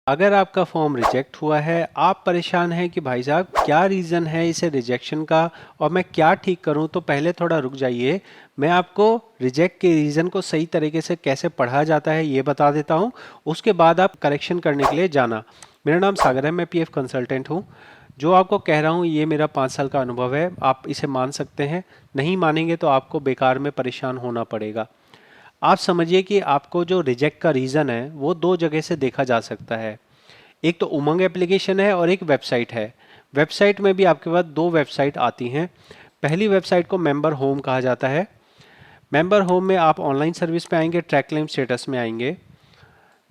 अगर आपका form reject हुआ है, आप परेशान हैं कि भाई साहब क्या रीज़न है इसे रिजेक्शन का और मैं क्या ठीक करूं, तो पहले थोड़ा रुक जाइए। मैं आपको रिजेक्ट के रीज़न को सही तरीके से कैसे पढ़ा जाता है ये बता देता हूं। उसके बाद आप करेक्शन करने के लिए जाना। मेरा नाम सागर है, मैं पीएफ कंसल्टेंट हूं। जो आपको कह रहा हूं ये मेरा 5 साल का अनुभव है, आप इसे मान सकते हैं। नहीं मानेंगे तो आपको बेकार में परेशान होना पड़ेगा। आप समझिए कि आपको जो रिजेक्ट का रीज़न है वो दो जगह से देखा जा सकता है। एक तो उमंग एप्लीकेशन है और एक वेबसाइट है। वेबसाइट में भी आपके पास दो वेबसाइट आती हैं। पहली वेबसाइट को मेंबर होम कहा जाता है। मेंबर होम में आप ऑनलाइन सर्विस पे आएंगे, ट्रैक क्लेम स्टेटस में आएंगे।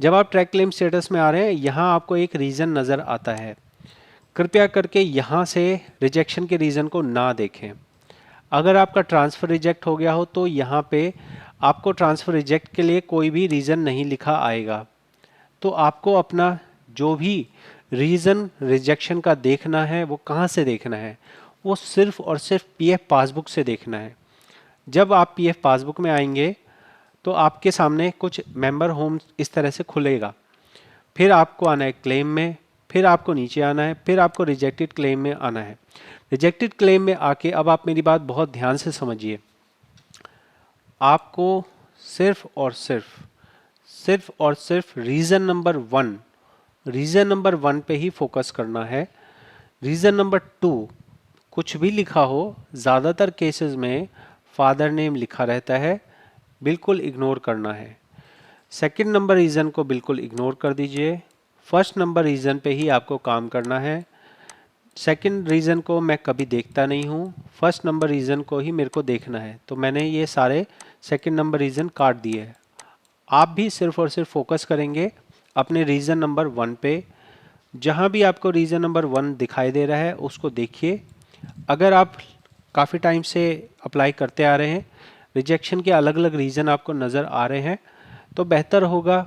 जब आप ट्रैक क्लेम स्टेटस में आ रहे हैं, यहाँ आपको एक रीज़न नज़र आता है। कृपया करके यहाँ से रिजेक्शन के रीज़न को ना देखें। अगर आपका ट्रांसफ़र रिजेक्ट हो गया हो तो यहाँ पे आपको ट्रांसफ़र रिजेक्ट के लिए कोई भी रीज़न नहीं लिखा आएगा। तो आपको अपना जो भी रीज़न रिजेक्शन का देखना है वो कहाँ से देखना है, वो सिर्फ और सिर्फ पीएफ पासबुक से देखना है। जब आप पीएफ पासबुक में आएंगे तो आपके सामने कुछ मेंबर होम इस तरह से खुलेगा। फिर आपको आना है क्लेम में, फिर आपको नीचे आना है, फिर आपको रिजेक्टेड क्लेम में आना है। रिजेक्टेड क्लेम में आके अब आप मेरी बात बहुत ध्यान से समझिए। आपको सिर्फ रीज़न नंबर वन पे ही फोकस करना है। रीज़न नंबर टू कुछ भी लिखा हो, ज़्यादातर केसेस में फादर नेम लिखा रहता है, बिल्कुल इग्नोर करना है। सेकंड नंबर रीज़न को बिल्कुल इग्नोर कर दीजिए। फर्स्ट नंबर रीज़न पे ही आपको काम करना है। सेकंड रीज़न को मैं कभी देखता नहीं हूँ, फर्स्ट नंबर रीज़न को ही मेरे को देखना है। तो मैंने ये सारे सेकंड नंबर रीज़न काट दिए हैं। आप भी सिर्फ और सिर्फ फोकस करेंगे अपने रीज़न नंबर वन पे। जहाँ भी आपको रीज़न नंबर वन दिखाई दे रहा है उसको देखिए। अगर आप काफ़ी टाइम से अप्लाई करते आ रहे हैं, रिजेक्शन के अलग अलग रीज़न आपको नज़र आ रहे हैं, तो बेहतर होगा,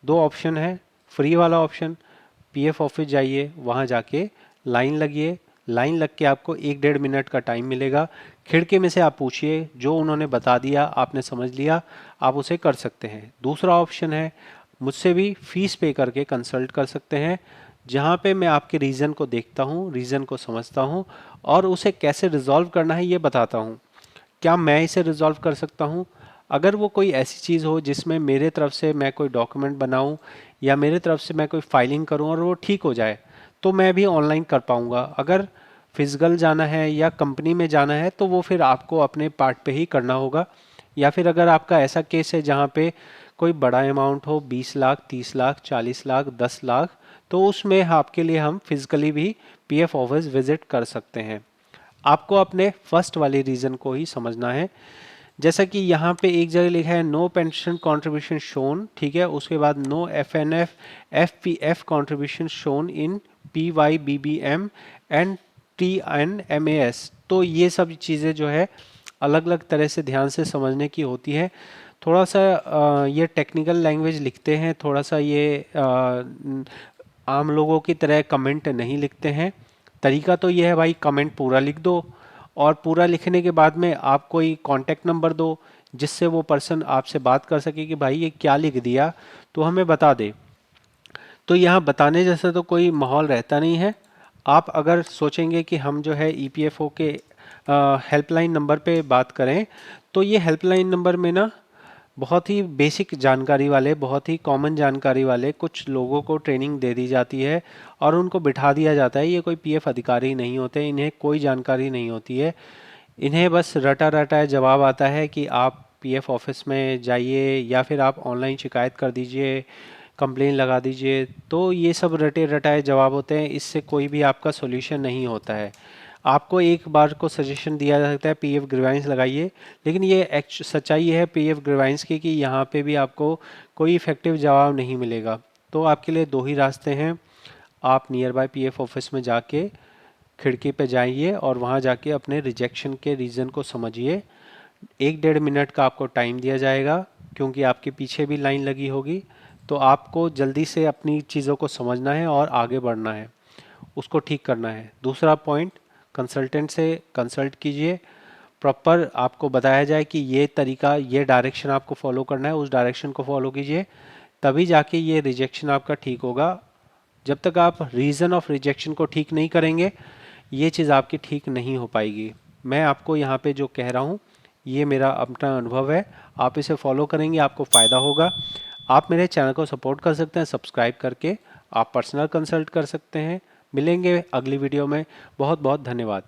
दो ऑप्शन है। फ्री वाला ऑप्शन, पीएफ ऑफिस जाइए, वहाँ जाके लाइन लगिए। लाइन लग के आपको 1-1.5 मिनट का टाइम मिलेगा। खिड़की में से आप पूछिए, जो उन्होंने बता दिया आपने समझ लिया, आप उसे कर सकते हैं। दूसरा ऑप्शन है, मुझसे भी फीस पे करके कंसल्ट कर सकते हैं, जहाँ पे मैं आपके रीज़न को देखता हूँ, रीज़न को समझता हूँ और उसे कैसे रिजॉल्व करना है ये बताता हूँ। क्या मैं इसे रिजॉल्व कर सकता हूँ? अगर वो कोई ऐसी चीज़ हो जिसमें मेरे तरफ से मैं कोई डॉक्यूमेंट बनाऊँ या मेरे तरफ से मैं कोई फाइलिंग करूँ और वो ठीक हो जाए, तो मैं भी ऑनलाइन कर पाऊँगा। अगर फिजिकल जाना है या कंपनी में जाना है तो वो फिर आपको अपने पार्ट पे ही करना होगा। या फिर अगर आपका ऐसा केस है जहाँ पे कोई बड़ा अमाउंट हो, 20 लाख, 30 लाख, 40 लाख, 10 लाख, तो उसमें आपके लिए हम फिजिकली भी पीएफ ऑफिस विजिट कर सकते हैं। आपको अपने फर्स्ट वाले रीजन को ही समझना है। जैसा कि यहाँ पे एक जगह लिखा है नो पेंशन कंट्रीब्यूशन शोन, ठीक है, उसके बाद no FNF FPF contribution shown in PYBBM and TNMAS. तो ये सब चीज़ें जो है अलग अलग तरह से ध्यान से समझने की होती है। थोड़ा सा ये टेक्निकल लैंग्वेज लिखते हैं, थोड़ा सा ये आम लोगों की तरह कमेंट नहीं लिखते हैं। तरीका तो ये है भाई, कमेंट पूरा लिख दो और पूरा लिखने के बाद में आप कोई कांटेक्ट नंबर दो जिससे वो पर्सन आपसे बात कर सके कि भाई ये क्या लिख दिया, तो हमें बता दे। तो यहाँ बताने जैसा तो कोई माहौल रहता नहीं है। आप अगर सोचेंगे कि हम जो है ईपीएफओ के हेल्पलाइन नंबर पे बात करें, तो ये हेल्पलाइन नंबर में ना बहुत ही बेसिक जानकारी वाले, बहुत ही कॉमन जानकारी वाले कुछ लोगों को ट्रेनिंग दे दी जाती है और उनको बिठा दिया जाता है। ये कोई पीएफ अधिकारी नहीं होते, इन्हें कोई जानकारी नहीं होती है। इन्हें बस रटा रटा जवाब आता है कि आप पीएफ ऑफिस में जाइए या फिर आप ऑनलाइन शिकायत कर दीजिए, कंप्लेन लगा दीजिए। तो ये सब रटे रटाए जवाब होते हैं, इससे कोई भी आपका सॉल्यूशन नहीं होता है। आपको एक बार को सजेशन दिया जा सकता है पीएफ ग्रीवांस लगाइए, लेकिन ये सच्चाई है पीएफ ग्रीवांस की कि यहाँ पे भी आपको कोई इफेक्टिव जवाब नहीं मिलेगा। तो आपके लिए दो ही रास्ते हैं। आप नियर बाय पीएफ ऑफिस में जाके खिड़की पे जाइए और वहाँ जाके अपने रिजेक्शन के रीज़न को समझिए। 1-1.5 मिनट का आपको टाइम दिया जाएगा, क्योंकि आपके पीछे भी लाइन लगी होगी। तो आपको जल्दी से अपनी चीज़ों को समझना है और आगे बढ़ना है, उसको ठीक करना है। दूसरा पॉइंट, कंसल्टेंट से कंसल्ट कीजिए, प्रॉपर आपको बताया जाए कि ये तरीका, ये डायरेक्शन आपको फॉलो करना है, उस डायरेक्शन को फॉलो कीजिए, तभी जाके ये रिजेक्शन आपका ठीक होगा। जब तक आप रीज़न ऑफ रिजेक्शन को ठीक नहीं करेंगे ये चीज़ आपकी ठीक नहीं हो पाएगी। मैं आपको यहाँ पे जो कह रहा हूँ ये मेरा अपना अनुभव है, आप इसे फॉलो करेंगे आपको फ़ायदा होगा। आप मेरे चैनल को सपोर्ट कर सकते हैं सब्सक्राइब करके, आप पर्सनल कंसल्ट कर सकते हैं। मिलेंगे अगली वीडियो में। बहुत बहुत धन्यवाद।